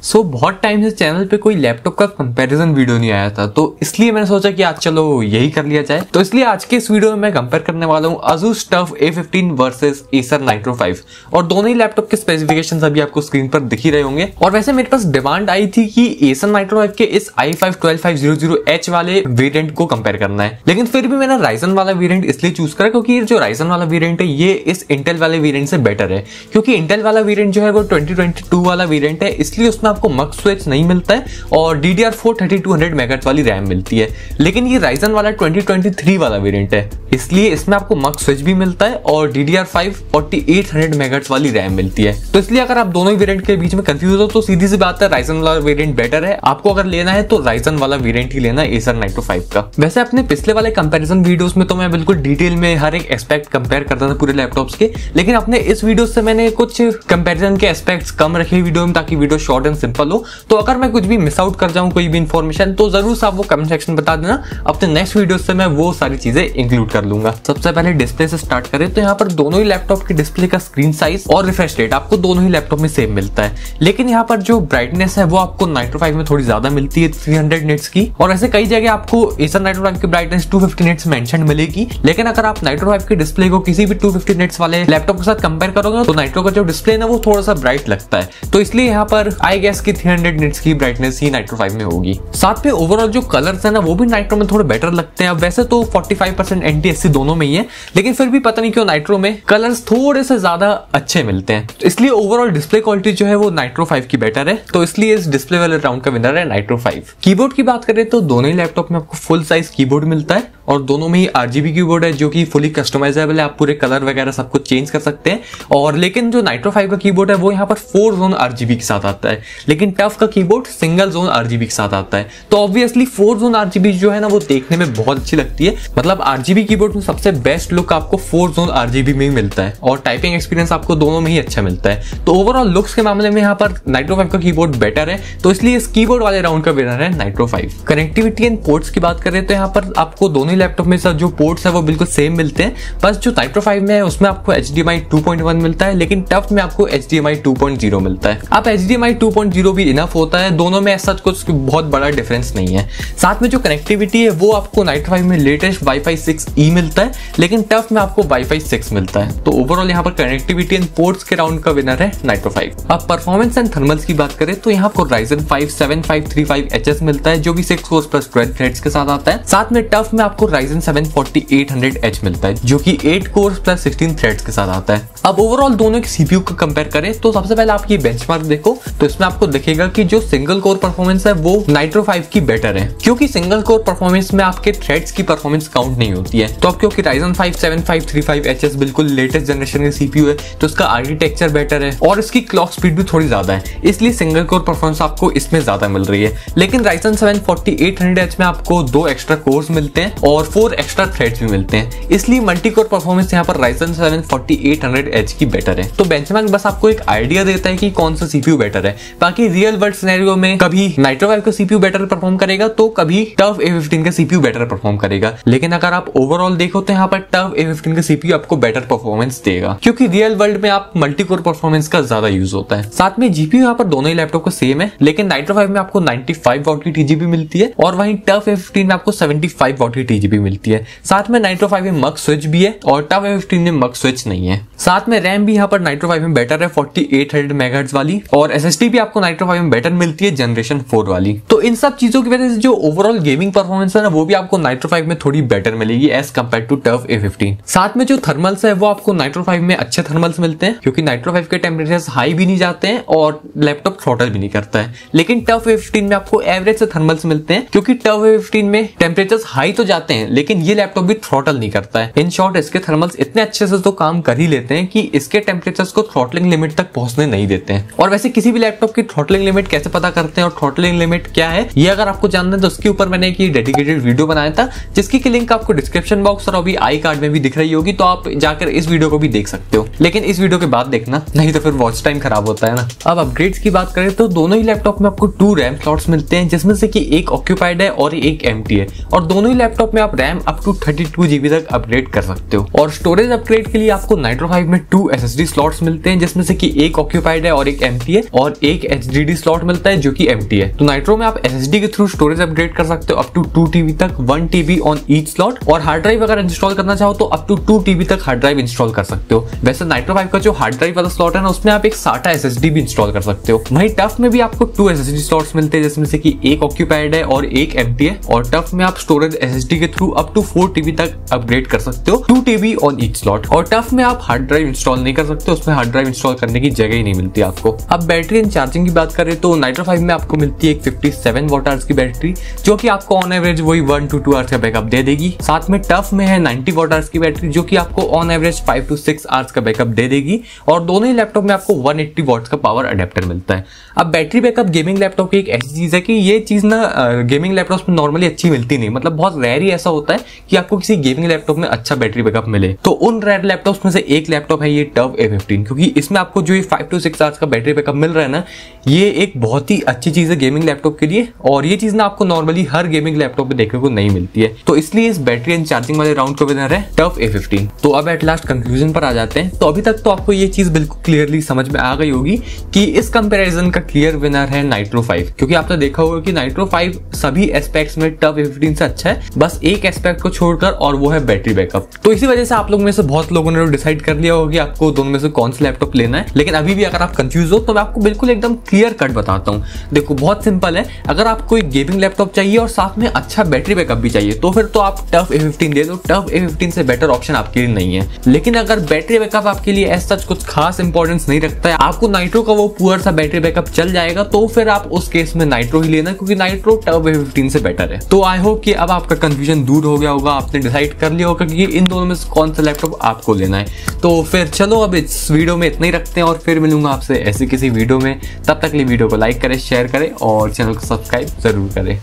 बहुत टाइम से चैनल पे कोई लैपटॉप का कंपैरिजन वीडियो नहीं आया था, तो इसलिए मैंने सोचा कि आज चलो यही कर लिया जाए। तो इसलिए आज के इस वीडियो में मैं कंपेयर करने वाला हूँ ASUS TUF A15 versus Acer Nitro 5। और दोनों ही लैपटॉप के स्पेसिफिकेशंस अभी आपको स्क्रीन पर दिख ही रहे होंगे। और वैसे मेरे पास डिमांड आई थी कि Acer Nitro 5 के इस i5-12500H वाले वेरिएंट को कंपेयर करना है, लेकिन फिर भी मैंने Ryzen वाला वेरिएंट इसलिए चूज करा क्योंकि ये जो Ryzen वाला वेरिएंट है ये इस इंटेल वाले वेरिएंट से बेटर है। क्योंकि इंटेल वाला वेरिएंट जो है वो 2022 वाला वेरिएंट है, इसलिए उसमें आपको मक स्विच नहीं मिलता है और DDR4 3200 मेगाहर्ट्ज वाली रैम मिलती है। लेकिन ये Ryzen वाला 2023 वाला वेरिएंट है, इसलिए इसमें आपको मक स्विच भी मिलता है और DDR5 4800 मेगाहर्ट्ज वाली रैम मिलती है। तो इसलिए अगर आप दोनों ही वेरिएंट के बीच में कंफ्यूज हो तो सीधी सी बात है, Ryzen वाला वेरिएंट बेटर है। आपको अगर लेना है तो Ryzen वाला वेरिएंट ही लेना है Acer Nitro 5 का। वैसे अपने पिछले वाले कंपैरिजन वीडियोस में तो मैं बिल्कुल डिटेल में हर एक एस्पेक्ट कंपेयर करता था पूरे लैपटॉप्स के, लेकिन अपने इस वीडियो से मैंने कुछ कंपैरिजन के एस्पेक्ट्स कम रखे वीडियो में ताकि वीडियो शॉर्ट एंड सिंपल हो। तो अगर मैं कुछ भी मिस आउट कर जाऊं कोई भी इंफॉर्मेशन तो जरूर से आप वो कमेंट सेक्शन बता देना, अपने नेक्स्ट वीडियो से मैं वो सारी चीजें इंक्लूड कर लूंगा। सबसे पहले डिस्प्ले से स्टार्ट करें तो यहाँ पर दोनों ही लैपटॉप के डिस्प्ले का स्क्रीन साइज और रिफ्रेश रेट आपको दोनों ही लैपटॉप में सेम मिलता है, लेकिन यहाँ पर जो ब्राइटनेस है वो आपको Nitro 5 में थोड़ी ज्यादा मिलती है 300 निट्स की। और ऐसे कई जगह आपको Acer Nitro 5 की ब्राइटनेस 250 निट्स मेंशन मिलेगी, लेकिन अगर आप Nitro 5 के डिस्प्ले को किसी भी 250 निट्स वाले लैपटॉप के साथ कंपेयर करोगे तो Nitro का जो डिस्प्ले है ना वो थोड़ा सा ब्राइट लगता है। तो इसलिए यहाँ पर आई गेस की 300 निट्स की ब्राइटनेस ही Nitro 5 में होगी। साथ में ओवरऑल जो कलर्स है ना वो भी Nitro में थोड़े बेटर लगते हैं। अब वैसे तो 45% NTSC दोनों में ही है, लेकिन फिर भी पता नहीं क्यों Nitro में कलर्स थोड़े से ज्यादा अच्छे मिलते हैं। तो इसलिए ओवरऑल डिस्प्ले क्वालिटी जो है वो Nitro 5 की बेटर है, तो इसलिए इस डिस्प्ले वाले राउंड का विनर है Nitro 5। कीबोर्ड की बात करें तो दोनों ही लैपटॉप में आपको फुल साइज कीबोर्ड मिलता है और दोनों में ही RGB कीबोर्ड है जो कि फुली कस्टमाइजेबल है, आप पूरे कलर वगैरह सब कुछ चेंज कर सकते हैं। और लेकिन जो Nitro 5 का कीबोर्ड है वो यहाँ पर 4 जोन RGB के साथ आता है, लेकिन TUF का कीबोर्ड सिंगल जोन RGB के साथ आता है। तो ऑब्वियसली 4 जोन RGB जो है ना वो देखने में बहुत अच्छी लगती है, मतलब RGB कीबोर्ड में सबसे बेस्ट लुक आपको 4 जोन RGB में ही मिलता है और टाइपिंग एक्सपीरियंस आपको दोनों में ही अच्छा मिलता है। तो ओवरऑल लुक्स के मामले में यहाँ पर Nitro 5 का कीबोर्ड बेटर है, तो इसलिए इस कीबोर्ड वाले राउंड का विनर है Nitro 5। कनेक्टिविटी एंड पोर्ट्स की बात करें तो यहाँ पर आपको दोनों ही लैपटॉप में जो पोर्ट्स है वो बिल्कुल सेम मिलते हैं, बस जो Nitro 5 में है उसमें आपको HDMI 2.1 मिलता है, लेकिन TUF में आपको HDMI 2.0 मिलता है। अब HDMI 2.0 भी इनफ होता है, दोनों में ऐसा कुछ बहुत बड़ा डिफरेंस नहीं है। साथ में जो कनेक्टिविटी है वो आपको Nitro 5 में लेटेस्ट Wi-Fi 6E मिलता है, लेकिन TUF में आपको Wi-Fi 6 मिलता है। तो ओवरऑल यहाँ पर कनेक्टिविटी एंड पोर्ट्स के राउंड का विनर है Nitro 5। अब परफॉर्मेंस एंड थर्मल्स की बात करें तो यहाँ आपको Ryzen 5 7535HS मिलता है जो कि 6 कोर्स प्लस 12 थ्रेड्स के साथ आता है। साथ में TUF में आपको Ryzen 7 4800H मिलता है जो कि 8 कोर्स प्लस 16 थ्रेड्स के साथ आता है। अब ओवरऑल दोनों की CPU को कंपेयर करें तो सबसे पहले आप ये बेंचमार्क देखो तो इसमें आपको दिखेगा कि जो सिंगल कोर परफॉर्मेंस है वो Nitro 5 की बेटर है, क्योंकि सिंगल कोर परफॉर्मेंस में आपके थ्रेड्स की परफॉर्मेंस काउंट नहीं होती है। तो अब क्योंकि Ryzen 5 7535HS बिल्कुल लेटेस्ट जनरेशन की CPU है तो इसका आर्किटेक्चर बेटर है और इसकी क्लॉक स्पीड भी थोड़ी ज्यादा है, इसलिए सिंगल कोर परफॉर्मेंस आपको इसमें ज्यादा मिल रही है। लेकिन Ryzen 7 4800H में आपको 2 एक्स्ट्रा कोर्स मिलते हैं और 4 एक्स्ट्रा थ्रेड्स भी मिलते हैं, इसलिए मल्टी कोर परफॉर्मेंस यहाँ पर Ryzen 7 4800H की बेटर है। तो बेंचमार्क बस आपको एक आइडिया देता है कि कौन सा CPU बेटर है। बाकी रियल वर्ल्ड सिनेरियो में कभी Nitro 5 का CPU बेटर परफॉर्म करेगा तो कभी TUF A15 का CPU बेटर परफॉर्म करेगा, लेकिन अगर आप ओवरऑल देखो तो यहाँ पर TUF A15 का CPU आपको बेटर परफॉर्मेंस देगा, क्योंकि रियल वर्ल्ड में आप मल्टी कोर परफॉर्मेंस का ज्यादा यूज होता है। साथ में GPU यहाँ पर दोनों ही लैपटॉप को सेम है, लेकिन Nitro 5 में आपको 95 वॉट की TGP मिलती है और वहीं TUF A15 में आपको 75 वॉट की TGP मिलती है। साथ में Nitro 5 में मक स्विच भी है और TUF A15 में मक स्विच नहीं है। साथ में रैम भी यहाँ पर Nitro 5 में बेटर है 4800 मेगाहर्ट्ज वाली, और SSD भी आपको Nitro 5 में बेटर मिलती है जनरेशन 4 वाली। तो इन सब चीजों की वजह से जो ओवरऑल गेमिंग परफॉर्मेंस है ना वो भी आपको Nitro 5 में थोड़ी बेटर मिलेगी as compare to TUF A15। साथ में जो थर्मल्स है वो आपको Nitro 5 में अच्छे थर्मल्स मिलते हैं, क्योंकि Nitro 5 के टेम्परेचर हाई भी नहीं जाते हैं और लैपटॉप थ्रॉटल भी नहीं करता है। लेकिन TUF A15 में आपको एवरेज से थर्मल्स मिलते हैं, क्योंकि TUF A15 में टेम्परेचर हाई तो जाते हैं लेकिन ये लैपटॉप भी थ्रॉटल नहीं करता है। इन शॉर्ट इसके थर्मल्स इतने अच्छे से तो काम कर ही लेते हैं कि इसके टेम्परेचर्स को थ्रॉटलिंग लिमिट तक पहुंचने नहीं देते हैं। और वैसे किसी भी लैपटॉप की थ्रॉटलिंग लिमिट कैसे पता करते हैं और थ्रॉटलिंग लिमिट क्या है ये अगर आपको जानना है तो उसके ऊपर मैंने एक डेडिकेटेड वीडियो बनाया था, जिसकी लिंक आपको डिस्क्रिप्शन बॉक्स और अभी आई कार्ड में भी दिख रही होगी, तो आप जाकर इस वीडियो को भी देख सकते हो, लेकिन इस वीडियो के बाद देखना, नहीं तो फिर वॉच टाइम खराब होता है ना। अब अपग्रेड्स की बात करें तो दोनों ही लैपटॉप में आपको 2 रैम स्लॉट्स मिलते हैं, जिसमें से कि एक ऑक्यूपाइड है और एक एम्प्टी है, और दोनों ही लैपटॉप में आप रैम अप टू 32 GB तक अपग्रेड कर सकते हो। और स्टोरेज अपग्रेड के लिए आपको Nitro 5 में हमें 2 SSD स्लॉट्स मिलते हैं, जिसमें से कि एक ऑक्यूपाइड है और एक एम्प्टी है, और एक HDD स्लॉट मिलता है जो कि एम्प्टी है। तो नाइट्रो में आप SSD के थ्रू स्टोरेज अपग्रेड कर सकते हो अप टू 2 TB तक, 1 TB ऑन ईच स्लॉट, और हार्ड ड्राइव अगर इंस्टॉल करना चाहो तो अप टू 2 TB तक हार्ड ड्राइव इंस्टॉल कर सकते हो। वैसे नाइट्रो 5 का जो हार्ड ड्राइव वाला स्लॉट है ना, उसमें आप एक SATA SSD भी इंस्टॉल कर सकते हो। वहीं टफ में भी आपको 2 SSD स्लॉट्स मिलते हैं, जिसमें से कि एक ऑक्यूपाइड है और एक एम्प्टी है, और टफ में आप स्टोरेज SSD के थ्रू अप टू 4 TB तक अपग्रेड कर सकते हो, 2 TB ऑन ईच स्लॉट। और टफ में आप हार्ड ड्राइव इंस्टॉल नहीं कर सकते, उसमें हार्ड ड्राइव इंस्टॉल करने की जगह ही नहीं मिलती आपको। अब बैटरी एंड चार्जिंग की बात करें तो नाइट्रो 5 में आपको मिलती है एक 57 वॉट आवर्स की बैटरी, जो कि आपको ऑन एवरेज वही 1 to 2 आवर्स का बैकअप दे देगी। साथ में टफ में है 90 वॉट आवर्स की बैटरी, जो कि आपको ऑन एवरेज 5 to 6 आवर्स का बैकअप दे देगी, और दोनों ही लैपटॉप में आपको 180 वॉट्स का पावर अडेप्टर मिलता है। अब बैटरी बैकअप गेमिंग लैपटॉप की एक ऐसी चीज है कि ये चीज ना गेमिंग लैपटॉप में नॉर्मली अच्छी मिलती नहीं, मतलब बहुत रेयर ही ऐसा होता है कि आपको किसी गेमिंग लैपटॉप में अच्छा बैटरी बैकअप मिले। तो उन रेयर लैपटॉप्स में से एक लैपटॉप है ये टफ A15, क्योंकि इसमें आपको जो ये 5 to 6 आवर्स का बैटरी बैकअप मिल रहा है ना, ये एक बहुत ही अच्छी चीज है गेमिंग लैपटॉप के लिए, और ये चीज ना आपको नॉर्मली हर गेमिंग लैपटॉप में देखने को नहीं मिलती है। तो इसलिए इस बैटरी एंड चार्जिंग वाले राउंड का विनर है टफ A15। तो अब एट लास्ट कंक्लूजन पर आ जाते हैं। तो अभी तक तो आपको ये चीज बिल्कुल क्लियरली समझ में आ गई होगी कि इस कंपैरिजन का क्लियर विनर है नाइट्रो 5, क्योंकि आपने देखा होगा कि नाइट्रो 5 सभी एस्पेक्ट्स में टफ A15 से अच्छा है, बस एक एस्पेक्ट को छोड़कर, और वो है बैटरी बैकअप। तो इसी वजह से आप लोग में से बहुत लोगों ने डिसाइड कर लिया होगा कि आपको दोनों में से कौन सा लैपटॉप लेना है। लेकिन अभी भी अगर आप कंफ्यूज हो तो मैं आपको बिल्कुल एकदम क्लियर कट बताता हूँ। देखो बहुत सिंपल है, अगर आपको एक गेमिंग लैपटॉप चाहिए और साथ में अच्छा बैटरी बैकअप भी चाहिए तो फिर तो आप टफ A15 ले लो। टफ A15 से बेटर ऑप्शन आपके लिए नहीं है। लेकिन अगर बैटरी बैकअप आपके लिए ऐसा कुछ खास इंपॉर्टेंस नहीं रखता है, आपको नाइट्रो का वो पुअर सा बैटरी बैकअप चल जाएगा, तो फिर आप उस केस में नाइट्रो ही लेना, क्योंकि नाइट्रो टफ A15 से बेटर है। तो आई होप कि अब आपका कंफ्यूजन दूर हो गया होगा, आपने डिसाइड कर लिया होगा कि इन दोनों में से कौन सा लैपटॉप आपको लेना है। तो फिर चलो अब इस वीडियो में इतना ही रखते हैं, और फिर मिलूंगा आपसे ऐसे किसी वीडियो में। तब तक के लिए वीडियो को लाइक करें, शेयर करें और चैनल को सब्सक्राइब जरूर करें।